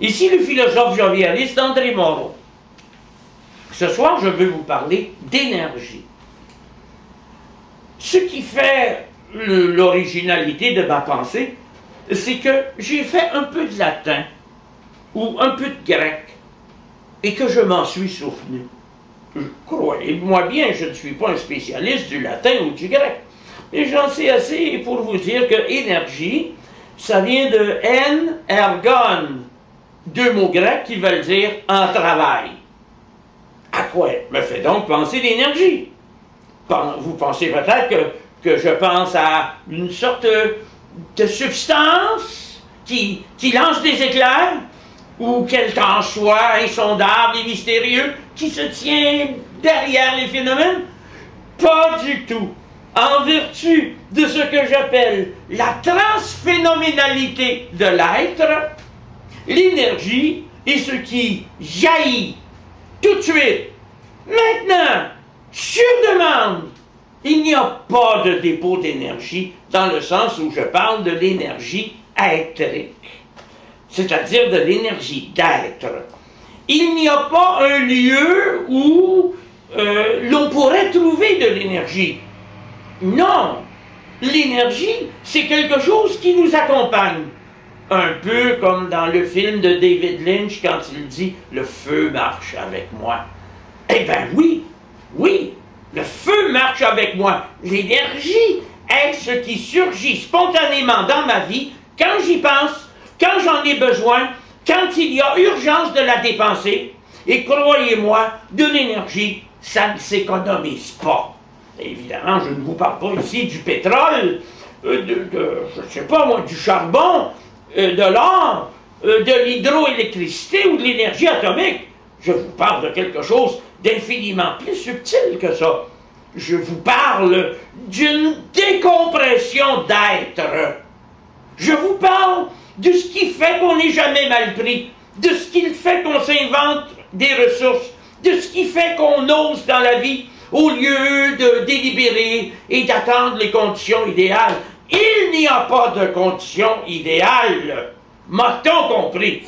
Ici le philosophe jovialiste André Moreau. Ce soir, je veux vous parler d'énergie. Ce qui fait l'originalité de ma pensée, c'est que j'ai fait un peu de latin ou un peu de grec et que je m'en suis souvenu. Croyez-moi bien, je ne suis pas un spécialiste du latin ou du grec, mais j'en sais assez pour vous dire que énergie, ça vient de ergon, deux mots grecs qui veulent dire en travail. À quoi me fait donc penser l'énergie? Vous pensez peut-être que je pense à une sorte de substance qui lance des éclairs, ou quelque en soit insondable et mystérieux qui se tient derrière les phénomènes? Pas du tout. En vertu de ce que j'appelle la transphénoménalité de l'être, l'énergie est ce qui jaillit tout de suite, maintenant, sur demande. Il n'y a pas de dépôt d'énergie dans le sens où je parle de l'énergie électrique, c'est-à-dire de l'énergie d'être. Il n'y a pas un lieu où l'on pourrait trouver de l'énergie. Non, l'énergie, c'est quelque chose qui nous accompagne. Un peu comme dans le film de David Lynch quand il dit « Le feu marche avec moi ». Eh bien oui, oui, le feu marche avec moi. L'énergie est ce qui surgit spontanément dans ma vie quand j'y pense, quand j'en ai besoin, quand il y a urgence de la dépenser. Et croyez-moi, de l'énergie, ça ne s'économise pas. Évidemment, je ne vous parle pas ici du pétrole, je ne sais pas moi, du charbon, de l'or, de l'hydroélectricité ou de l'énergie atomique. Je vous parle de quelque chose d'infiniment plus subtil que ça. Je vous parle d'une décompression d'être. Je vous parle de ce qui fait qu'on n'est jamais mal pris, de ce qui fait qu'on s'invente des ressources, de ce qui fait qu'on ose dans la vie au lieu de délibérer et d'attendre les conditions idéales. Il n'y a pas de conditions idéales. M'a-t-on compris?